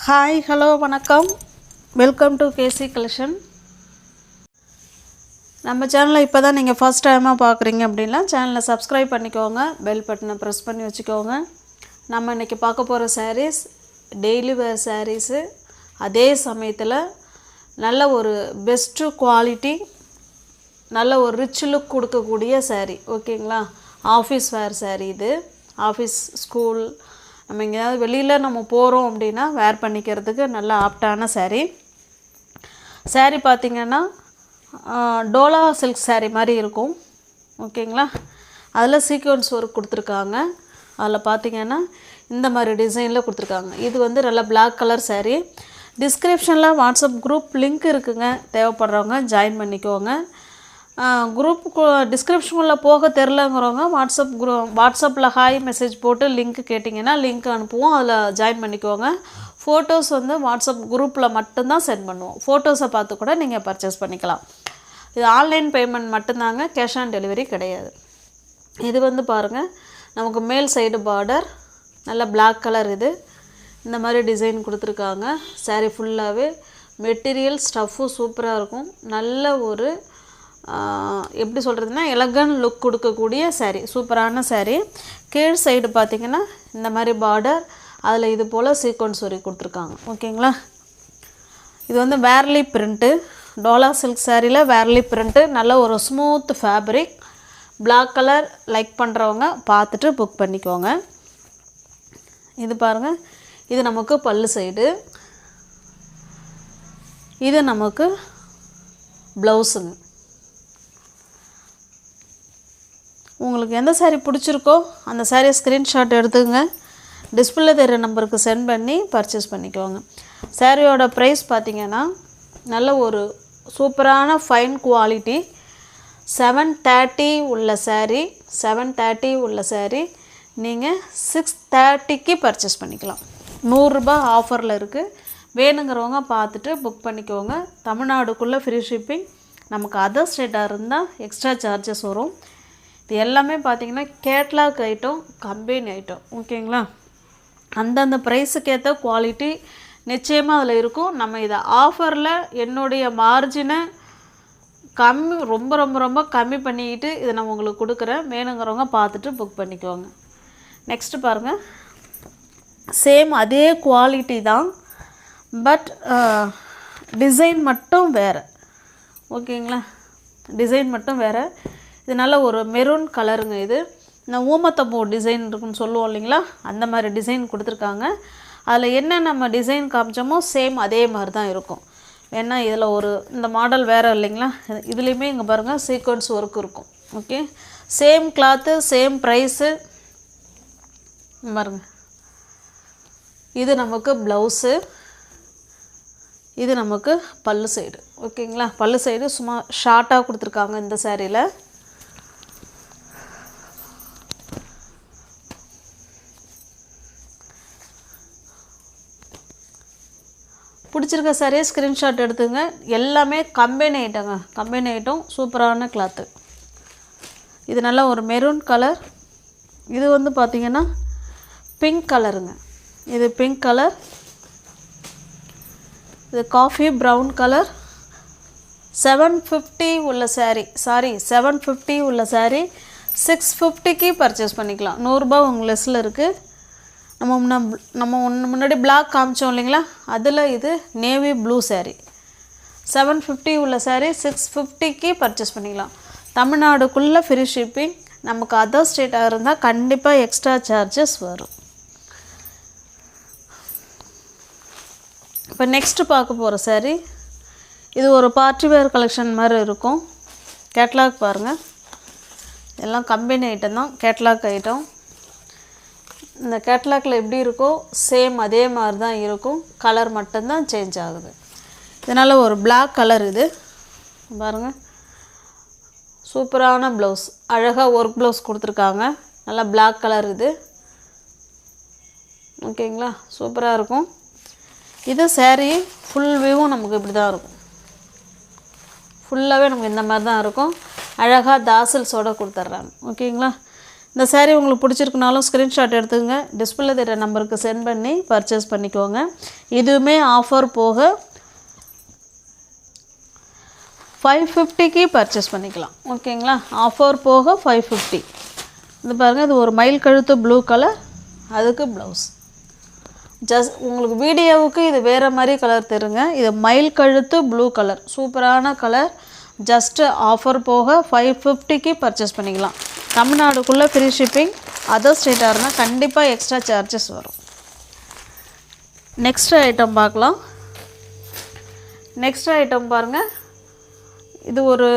Hi hello வணக்கம், welcome to KC collection. நம்ம சேனலை இப்போ தான் நீங்கள் ஃபஸ்ட் டைமாக பார்க்குறீங்க அப்படின்னா சேனலை சப்ஸ்கிரைப் பண்ணிக்கோங்க, பெல் பட்டனை ப்ரெஸ் பண்ணி வச்சுக்கோங்க. நம்ம இன்றைக்கி பார்க்க போகிற சாரீஸ் டெய்லி வேர் சாரீஸு, அதே சமயத்தில் நல்ல ஒரு பெஸ்ட்டு குவாலிட்டி, நல்ல ஒரு ரிச் லுக் கொடுக்கக்கூடிய சாரீ. ஓகேங்களா, ஆஃபீஸ் வேர் சாரீ இது. ஆஃபீஸ், ஸ்கூல், நம்ம எங்கேயாவது வெளியில் நம்ம போகிறோம் அப்படின்னா வேர் பண்ணிக்கிறதுக்கு நல்ல ஆப்டான சாரீ. சாரீ பார்த்திங்கன்னா டோலா சில்க் சாரீ மாதிரி இருக்கும். ஓகேங்களா, அதில் சீக்வன்ஸ் ஒர்க் கொடுத்துருக்காங்க. அதில் பார்த்திங்கன்னா இந்த மாதிரி டிசைனில் கொடுத்துருக்காங்க. இது வந்து நல்ல பிளாக் கலர் சாரீ. டிஸ்கிரிப்ஷனில் வாட்ஸ்அப் குரூப் லிங்க் இருக்குங்க, தேவைப்படுறவங்க ஜாயின் பண்ணிக்கோங்க. குரூப்புக்கு டிஸ்கிரிப்ஷனில் போக தெரிலங்கிறவங்க வாட்ஸ்அப்பில் ஹாய் மெசேஜ் போட்டு லிங்க் கேட்டிங்கன்னா லிங்க் அனுப்புவோம், அதில் ஜாயின் பண்ணிக்கோங்க. ஃபோட்டோஸ் வந்து வாட்ஸ்அப் குரூப்பில் மட்டும்தான் சென்ட் பண்ணுவோம். ஃபோட்டோஸை பார்த்து கூட நீங்கள் பர்ச்சேஸ் பண்ணிக்கலாம். இது ஆன்லைன் பேமெண்ட் மட்டும்தாங்க, கேஷ் ஆன் டெலிவரி கிடையாது. இது வந்து பாருங்கள், நமக்கு மேல் சைடு பார்டர் நல்ல பிளாக் கலர். இது இந்த மாதிரி டிசைன் கொடுத்துருக்காங்க. சாரீ ஃபுல்லாகவே மெட்டீரியல் ஸ்டஃப்பும் சூப்பராக இருக்கும். நல்ல ஒரு எப்படி சொல்கிறதுனா எலகன் லுக் கொடுக்கக்கூடிய சாரீ, சூப்பரான சாரீ. கீழ் சைடு பார்த்திங்கன்னா இந்த மாதிரி பார்டர், அதில் இது போல் சீக்வன்ஸ் ஒர்க் கொடுத்துருக்காங்க. ஓகேங்களா, இது வந்து வேர்லி பிரிண்ட்டு, டோலா சில்க் சாரியில் வேர்லி பிரிண்ட்டு, நல்ல ஒரு smooth fabric. Black colour like பண்ணுறவங்க பார்த்துட்டு புக் பண்ணிக்கோங்க. இது பாருங்கள், இது நமக்கு பல்லு சைடு, இது நமக்கு ப்ளவுஸுங்க. உங்களுக்கு எந்த சாரீ பிடிச்சிருக்கோ அந்த சாரியை ஸ்க்ரீன்ஷாட் எடுத்துங்க, டிஸ்பிளே தெரிய நம்பருக்கு சென்ட் பண்ணி பர்ச்சேஸ் பண்ணிக்கோங்க. சாரியோட ப்ரைஸ் பார்த்திங்கன்னா நல்ல ஒரு சூப்பரான ஃபைன் குவாலிட்டி. 730 உள்ள சாரீ, 730 உள்ள சாரீ நீங்கள் 630க்கு பர்ச்சேஸ் பண்ணிக்கலாம். 100 ரூபாய் ஆஃபரில் இருக்குது. வேணுங்கிறவங்க பார்த்துட்டு புக் பண்ணிக்கோங்க. தமிழ்நாடுக்குள்ளே ஃப்ரீ ஷிப்பிங். நமக்கு அதர் ஸ்டேட்டாக இருந்தால் எக்ஸ்ட்ரா சார்ஜஸ் வரும். இது எல்லாமே பார்த்திங்கன்னா கேட்லாக் ஐட்டம், கம்பெனி ஐட்டம். ஓகேங்களா, அந்தந்த ப்ரைஸுக்கு ஏற்ற குவாலிட்டி நிச்சயமாக அதில் இருக்கும். நம்ம இதை ஆஃபரில் என்னுடைய மார்ஜினை ரொம்ப ரொம்ப ரொம்ப கம்மி பண்ணிக்கிட்டு இதை நான் உங்களுக்கு கொடுக்குறேன். வேணுங்கிறவங்க பார்த்துட்டு புக் பண்ணிக்கோங்க. நெக்ஸ்ட்டு பாருங்கள், சேம் அதே குவாலிட்டி தான், பட் டிசைன் மட்டும் வேறு. ஓகேங்களா, டிசைன் மட்டும் வேறு. இது நல்ல ஒரு மெரூன் கலருங்க. இது நான் ஊமத்தப்பூ டிசைன் இருக்குன்னு சொல்லுவோம் இல்லைங்களா, அந்த மாதிரி டிசைன் கொடுத்துருக்காங்க. அதில் என்ன நம்ம டிசைன் காமிச்சோமோ சேம் அதே மாதிரி தான் இருக்கும். ஏன்னா இதில் ஒரு இந்த மாடல் வேறு இல்லைங்களா, இதுலேயுமே இங்கே பாருங்கள் சீக்வன்ஸ் ஒர்க் இருக்கும். Okay, same cloth, same price. பாருங்கள், இது நமக்கு ப்ளவுஸு, இது நமக்கு பல்லு சைடு. ஓகேங்களா, பல்லு சைடு சும்மா ஷார்ட்டாக கொடுத்துருக்காங்க இந்த சாரியில். பிடிச்சிருக்க சாரியை ஸ்க்ரீன்ஷாட் எடுத்துங்க. எல்லாமே கம்பெனி ஐட்டங்க, கம்பெனி ஐட்டம், சூப்பரான கிளாத்து. இது நல்லா ஒரு மெரூன் கலர். இது வந்து பார்த்திங்கன்னா பிங்க் கலருங்க. இது பிங்க் கலர், இது காஃபி ப்ரௌன் கலர். 750 உள்ள சாரீ, 750 உள்ள சாரீ 650க்கு பர்ச்சேஸ் பண்ணிக்கலாம். 100 ரூபாய் உங்கள் லெஸ்ஸில் இருக்குது. நம்ம முன்னாடி பிளாக் காமிச்சோம் இல்லைங்களா, அதில் இது நேவி ப்ளூ சாரீ. 750 உள்ள சாரீ 650க்கு பர்ச்சேஸ் பண்ணிக்கலாம். தமிழ்நாடுக்குள்ளே ஃப்ரீ ஷிப்பிங். நமக்கு அதர் ஸ்டேட்டாக இருந்தால் கண்டிப்பாக எக்ஸ்ட்ரா சார்ஜஸ் வரும். இப்போ நெக்ஸ்ட்டு பார்க்க போகிற சாரீ, இது ஒரு பார்ட்டி வேர் கலெக்ஷன் மாதிரி இருக்கும். கேட்லாக் பாருங்கள், எல்லாம் கம்பெனி ஐட்டம் தான், கேட்லாக் ஐட்டம். இந்த கேட்லாகில் எப்படி இருக்கோ சேம் அதே மாதிரி தான் இருக்கும், கலர் மட்டும்தான் சேஞ்ச் ஆகுது. இதனால் ஒரு பிளாக் கலர். இது பாருங்கள், சூப்பரான ப்ளவுஸ், அழகாக ஒர்க் ப்ளவுஸ் கொடுத்துருக்காங்க. நல்லா பிளாக் கலர் இது. ஓகேங்களா, சூப்பராக இருக்கும். இது சாரீ ஃபுல் வியூவும் நமக்கு இப்படி தான் இருக்கும். ஃபுல்லாகவே நமக்கு இந்த மாதிரி தான் இருக்கும். அழகாக தாசில்ஸோடு கொடுத்துட்றாங்க. ஓகேங்களா, இந்த saree உங்களுக்கு பிடிச்சிருக்குனாலும் ஸ்க்ரீன்ஷாட் எடுத்துங்க, டிஸ்பிளே தெரிய நம்பருக்கு சென்ட் பண்ணி பர்ச்சேஸ் பண்ணிக்கோங்க. இதுவுமே ஆஃபர் போக 550க்கு பர்ச்சேஸ் பண்ணிக்கலாம். ஓகேங்களா, ஆஃபர் போக 550. இது பாருங்கள், இது ஒரு மயில் கழுத்து ப்ளூ கலர், அதுக்கு ப்ளவுஸ். உங்களுக்கு வீடியோவுக்கு இது வேறு மாதிரி கலர் தருங்க. இது மயில் கழுத்து ப்ளூ கலர், சூப்பரான கலர். ஜஸ்ட்டு ஆஃபர் போக 550க்கு பர்ச்சேஸ் பண்ணிக்கலாம். தமிழ்நாடுக்குள்ளே ஃப்ரீ ஷிப்பிங், அதர் ஸ்டேட்டாக இருந்தால் கண்டிப்பாக எக்ஸ்ட்ரா சார்ஜஸ் வரும். நெக்ஸ்ட் ஐட்டம் பார்க்கலாம். நெக்ஸ்ட் ஐட்டம் பாருங்கள், இது ஒரு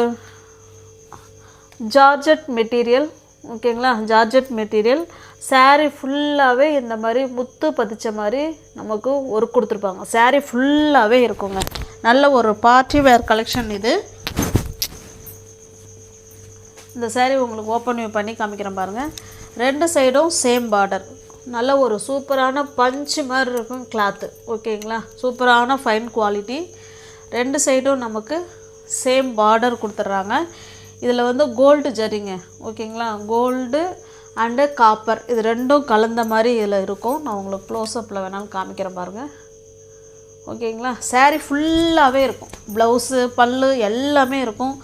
ஜார்ஜெட் மெட்டீரியல். ஓகேங்களா, ஜார்ஜெட் மெட்டீரியல். saree ஃபுல்லாகவே இந்த மாதிரி முத்து பதிச்ச மாதிரி நமக்கு ஒர்க் கொடுத்துருப்பாங்க. saree ஃபுல்லாகவே இருக்குங்க. நல்ல ஒரு பார்ட்டி வேர் கலெக்ஷன் இது. இந்த saree உங்களுக்கு ஓப்பன் பண்ணி காமிக்கிறேன் பாருங்கள். ரெண்டு சைடும் சேம் பார்டர், நல்ல ஒரு சூப்பரான பஞ்சு மாதிரி இருக்கும் கிளாத்து. ஓகேங்களா, சூப்பரான ஃபைன் குவாலிட்டி. ரெண்டு சைடும் நமக்கு சேம் பார்டர் கொடுத்துட்றாங்க. இதில் வந்து கோல்டு ஜரிங்க. ஓகேங்களா, கோல்டு அண்டு காப்பர் இது ரெண்டும் கலந்த மாதிரி இதில் இருக்கும். நான் உங்களுக்கு க்ளோஸ்அப்பில் வேணாலும் காமிக்கிறேன் பாருங்கள். ஓகேங்களா, saree ஃபுல்லாகவே இருக்கும். ப்ளவுஸு பல்லு எல்லாமே இருக்கும்.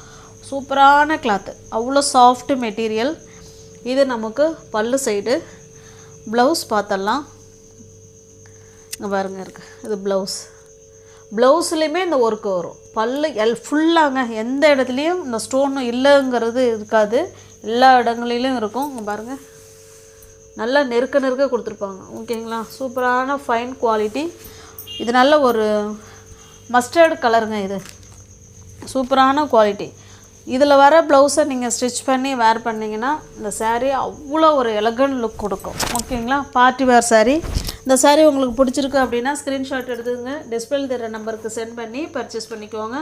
சூப்பரான கிளாத்து, அவ்வளோ சாஃப்ட் மெட்டீரியல். இது நமக்கு பல்லு சைடு. ப்ளவுஸ் பார்த்தலாம், இங்கே பாருங்கள் இருக்குது. இது ப்ளவுஸ். ப்ளவுஸ்லேயுமே இந்த ஒர்க்கு வரும். பல்லு ஃபுல்லாங்க, எந்த இடத்துலையும் இந்த ஸ்டோன் இல்லைங்கிறது இருக்காது, எல்லா இடங்களிலும் இருக்கும். இங்கே பாருங்கள், நல்லா நெருக்க கொடுத்துருப்பாங்க. ஓகேங்களா, சூப்பரான ஃபைன் குவாலிட்டி. இது நல்ல ஒரு மஸ்டர்டு கலருங்க. இது சூப்பரான குவாலிட்டி. இதில் வர ப்ளவுஸை நீங்கள் ஸ்டிச் பண்ணி வேர் பண்ணிங்கன்னா இந்த saree அவ்வளோ ஒரு எலகண்ட் லுக் கொடுக்கும். ஓகேங்களா, பார்ட்டி வேர் saree. இந்த saree உங்களுக்கு பிடிச்சிருக்கு அப்படின்னா ஸ்க்ரீன்ஷாட் எடுத்துங்க, டிஸ்பிளே தர நம்பருக்கு சென்ட் பண்ணி பர்ச்சேஸ் பண்ணிக்கோங்க.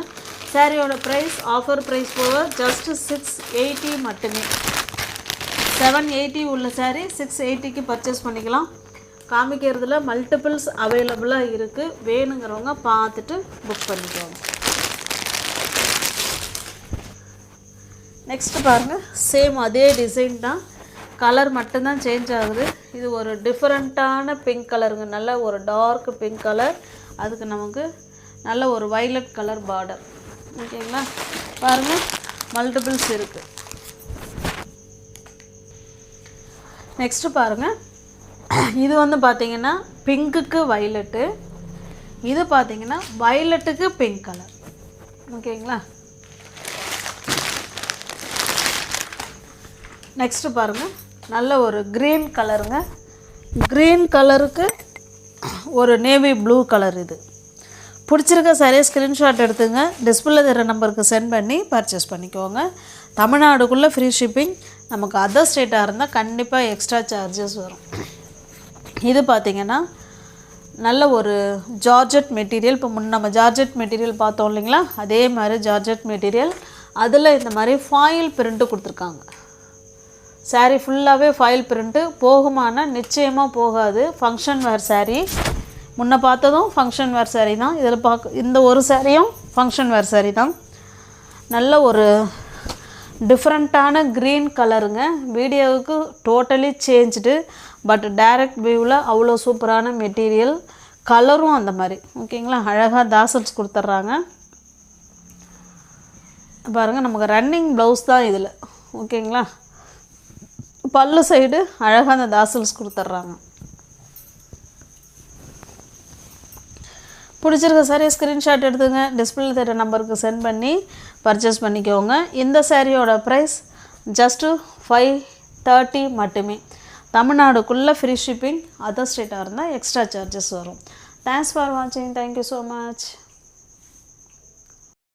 சாரியோட ப்ரைஸ் ஆஃபர் ப்ரைஸ் போக ஜஸ்ட் 680 மட்டுமே. 780 உள்ள saree 680க்கு பர்ச்சேஸ் பண்ணிக்கலாம். காமிக்கிறதுல மல்டிபிள்ஸ் அவைலபிளாக இருக்குது. வேணுங்கிறவங்க பார்த்துட்டு புக் பண்ணிக்கோங்க. நெக்ஸ்ட் பாருங்கள், சேம் அதே டிசைன் தான், கலர் மட்டும்தான் சேஞ்ச் ஆகுது. இது ஒரு டிஃப்ரெண்ட்டான பிங்க் கலருங்க, நல்ல ஒரு டார்க் பிங்க் கலர். அதுக்கு நமக்கு நல்ல ஒரு வைலட் கலர் பார்டர். ஓகேங்களா, பாருங்கள் மல்டிபிள்ஸ் இருக்குது. நெக்ஸ்ட்டு பாருங்கள், இது வந்து பார்த்திங்கன்னா பிங்க்குக்கு வைலட்டு, இது பார்த்திங்கன்னா வைலட்டுக்கு பிங்க் கலர். ஓகேங்களா, நெக்ஸ்ட்டு பாருங்கள், நல்ல ஒரு க்ரீன் கலருங்க. க்ரீன் கலருக்கு ஒரு நேவி ப்ளூ கலர். இது பிடிச்சிருக்க சரியாக ஸ்க்ரீன்ஷாட் எடுத்துங்க, டிஸ்பிளே தர நம்பருக்கு சென்ட் பண்ணி பர்ச்சேஸ் பண்ணிக்கோங்க. தமிழ்நாடுக்குள்ளே ஃப்ரீ ஷிப்பிங். நமக்கு அதர் ஸ்டேட்டாக இருந்தால் கண்டிப்பாக எக்ஸ்ட்ரா சார்ஜஸ் வரும். இது பார்த்திங்கன்னா நல்ல ஒரு ஜார்ஜெட் மெட்டீரியல். இப்போ நம்ம ஜார்ஜெட் மெட்டீரியல் பார்த்தோம் இல்லைங்களா, அதே மாதிரி ஜார்ஜெட் மெட்டீரியல். அதில் இந்த மாதிரி ஃபாயில் பிரிண்ட்டு கொடுத்துருக்காங்க. saree ஃபுல்லாகவே ஃபாயில் பிரிண்ட்டு. போகுமானா நிச்சயமாக போகாது. ஃபங்க்ஷன் வேர் saree. முன்ன பார்த்ததும் ஃபங்க்ஷன் வேர் saree தான். இதில் இந்த ஒரு சாரியும் ஃபங்க்ஷன் வேர் saree தான். நல்ல ஒரு டிஃப்ரெண்ட்டான க்ரீன் கலருங்க. வீடியோவுக்கு டோட்டலி சேஞ்சுடு, பட் டைரக்ட் வியூவில் அவ்வளோ சூப்பரான மெட்டீரியல். கலரும் அந்த மாதிரி. ஓகேங்களா, அழகாக தாசல்ஸ் கொடுத்துட்றாங்க பாருங்கள். நமக்கு ரன்னிங் ப்ளவுஸ் தான் இதில். ஓகேங்களா, பல்லு சைடு அழகாக அந்த தாசல்ஸ் கொடுத்துட்றாங்க. பிடிச்சிருக்க சாரியை ஸ்க்ரீன்ஷாட் எடுத்துங்க, டிஸ்பிளே தர நம்பருக்கு சென்ட் பண்ணி பர்ச்சேஸ் பண்ணிக்கோங்க. இந்த சாரியோட ப்ரைஸ் ஜஸ்ட்டு 530 மட்டுமே. தமிழ்நாடுக்குள்ளே ஃப்ரீ ஷிப்பிங், அதர் ஸ்டேட்டாக இருந்தால் எக்ஸ்ட்ரா சார்ஜஸ் வரும். தேங்க்ஸ் ஃபார் வாட்சிங். Thank you so much.